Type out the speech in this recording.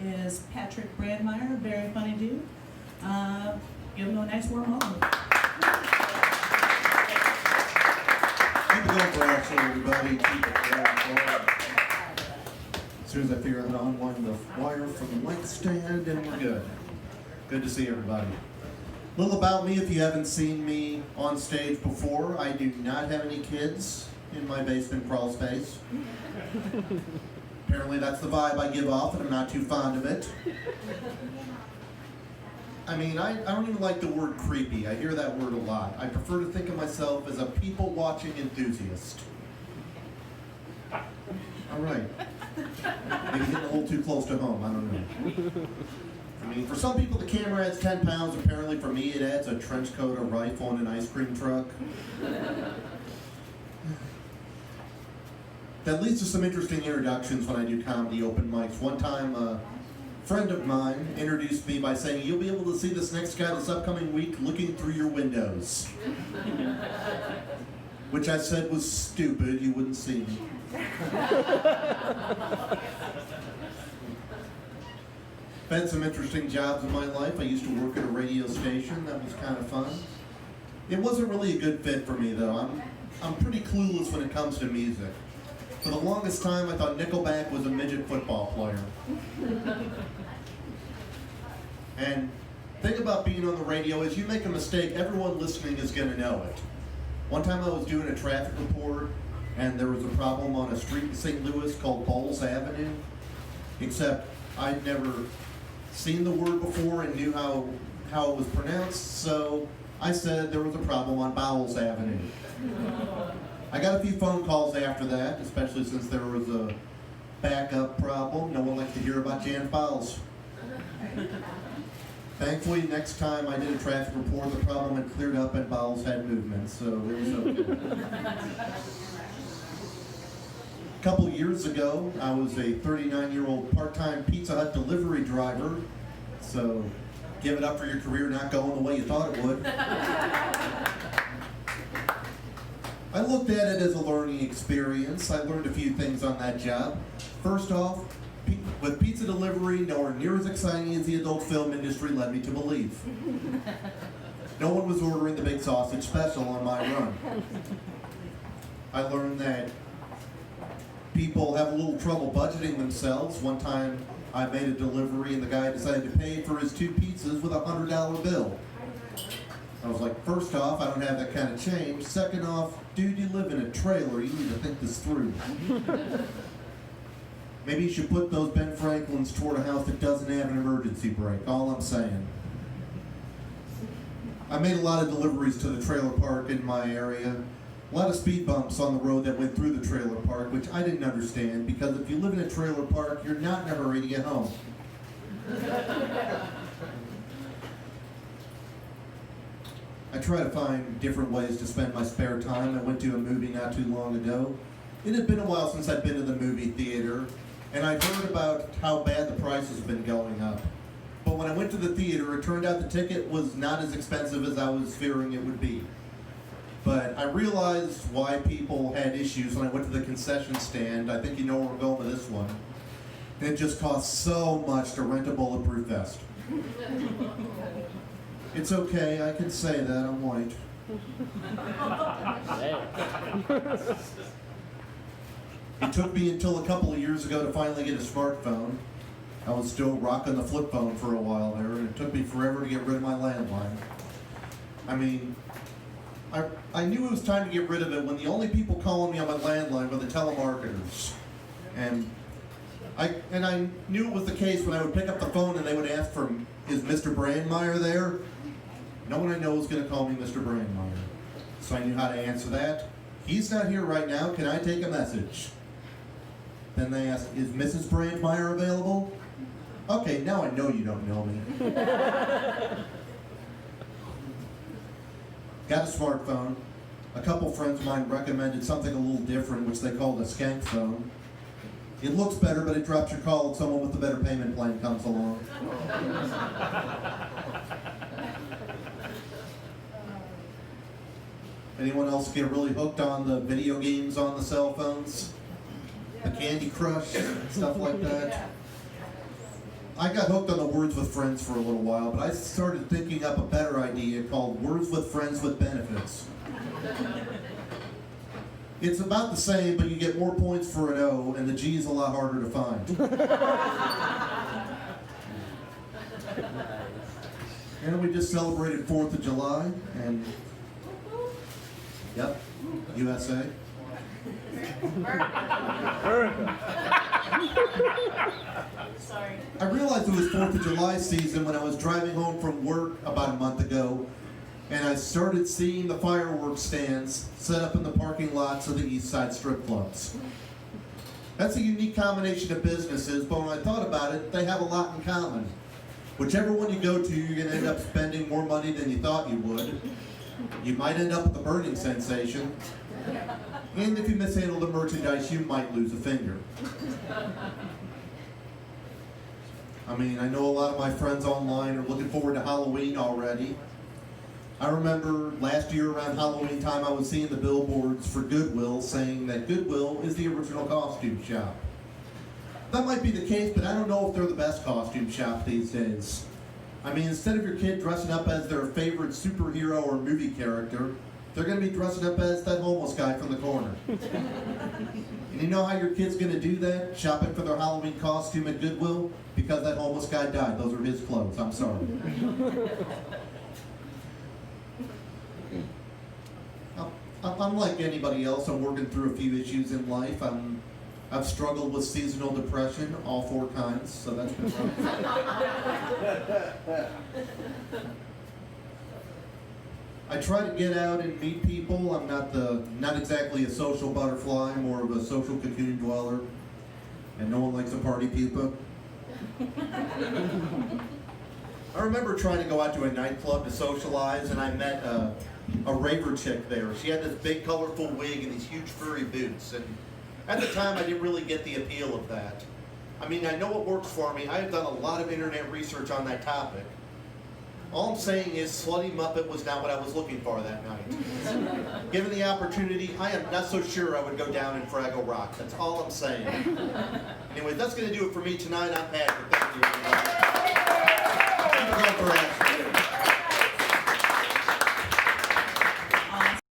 is Patrick Brandmeier, very funny dude. Give him a nice warm welcome. Keep it going for action, everybody. Keep it going forward. As soon as I figure out how to unwind the wire from the mic stand, and we're good. Good to see everybody. A little about me, if you haven't seen me on stage before, I do not have any kids in my basement crawl space. Apparently that's the vibe I give off, and I'm not too fond of it. I mean, I don't even like the word creepy. I hear that word a lot. I prefer to think of myself as a people-watching enthusiast. All right. Maybe getting a little too close to home, I don't know. I mean, for some people the camera adds 10 pounds. Apparently for me it adds a trench coat, a rifle, and an ice cream truck. That leads to some interesting introductions when I do comedy open mics. One time, a friend of mine introduced me by saying, "You'll be able to see this next guy this upcoming week looking through your windows." Which I said was stupid, you wouldn't see me. I've had some interesting jobs in my life. I used to work at a radio station. That was kind of fun. It wasn't really a good fit for me, though. I'm pretty clueless when it comes to music. For the longest time, I thought Nickelback was a midget football player. And the thing about being on the radio is you make a mistake, everyone listening is going to know it. One time I was doing a traffic report, and there was a problem on a street in St. Louis called Bowles Avenue, except I'd never seen the word before and knew how it was pronounced, so I said there was a problem on Bowles Avenue. I got a few phone calls after that, especially since there was a backup problem. No one likes to hear about Jan Bowles. Thankfully, next time I did a traffic report, the problem had cleared up and Bowles had movement, so it was okay. A couple years ago, I was a 39-year-old part-time Pizza Hut delivery driver, so give it up for your career not going the way you thought it would. I looked at it as a learning experience. I learned a few things on that job. First off, with pizza delivery nowhere near as exciting as the adult film industry led me to believe. No one was ordering the big sausage special on my run. I learned that people have a little trouble budgeting themselves. One time I made a delivery and the guy decided to pay for his 2 pizzas with a $100 bill. I was like, first off, I don't have that kind of change. Second off, dude, you live in a trailer. You need to think this through. Maybe you should put those Ben Franklins toward a house that doesn't have an emergency brake. All I'm saying. I made a lot of deliveries to the trailer park in my area. A lot of speed bumps on the road that went through the trailer park, which I didn't understand, because if you live in a trailer park, you're not in a hurry to get home. I try to find different ways to spend my spare time. I went to a movie not too long ago. It had been a while since I'd been to the movie theater, and I'd heard about how bad the prices have been going up. But when I went to the theater, it turned out the ticket was not as expensive as I was fearing it would be. But I realized why people had issues when I went to the concession stand. I think you know where we're going with this one. It just costs so much to rent a bulletproof vest. It's okay, I can say that, I'm white. It took me until a couple of years ago to finally get a smartphone. I was still rocking the flip phone for a while there, and it took me forever to get rid of my landline. I mean, I knew it was time to get rid of it when the only people calling me on my landline were the telemarketers. And I knew it was the case when I would pick up the phone and they would ask for, "Is Mr. Brandmeier there?" No one I know is going to call me Mr. Brandmeier. So I knew how to answer that. "He's not here right now, can I take a message?" Then they asked, "Is Mrs. Brandmeier available?" "Okay, now I know you don't know me." Got a smartphone. A couple friends of mine recommended something a little different, which they called a skank phone. It looks better, but it drops your call if someone with a better payment plan comes along. Anyone else get really hooked on the video games on the cell phones? The Candy Crush, stuff like that? I got hooked on the Words with Friends for a little while, but I started thinking up a better idea called Words with Friends with Benefits. It's about the same, but you get more points for an O, and the G is a lot harder to find. And we just celebrated 4th of July, and yep, USA. Sorry. I realized it was 4th of July season when I was driving home from work about a month ago, and I started seeing the fireworks stands set up in the parking lots of the East Side strip clubs. That's a unique combination of businesses, but when I thought about it, they have a lot in common. Whichever one you go to, you're going to end up spending more money than you thought you would. You might end up with a burning sensation. And if you mishandle the merchandise, you might lose a finger. I mean, I know a lot of my friends online are looking forward to Halloween already. I remember last year around Halloween time, I was seeing the billboards for Goodwill saying that Goodwill is the original costume shop. That might be the case, but I don't know if they're the best costume shop these days. I mean, instead of your kid dressing up as their favorite superhero or movie character, they're going to be dressing up as that homeless guy from the corner. And you know how your kid's going to do that? Shopping for their Halloween costume at Goodwill? Because that homeless guy died. Those are his clothes. I'm sorry. I'm like anybody else. I'm working through a few issues in life. I've struggled with seasonal depression, all 4 kinds, so that's been rough. I try to get out and meet people. I'm not exactly a social butterfly, more of a social cocoon dweller, and no one likes a party pupa. I remember trying to go out to a nightclub to socialize, and I met a raver chick there. She had this big colorful wig and these huge furry boots, and at the time I didn't really get the appeal of that. I mean, I know what works for me. I have done a lot of internet research on that topic. All I'm saying is Slutty Muppet was not what I was looking for that night. Given the opportunity, I am not so sure I would go down in Fraggle Rock. That's all I'm saying. Anyway, that's going to do it for me tonight. I'm Patrick. Thank you, everybody. Keep it going for us.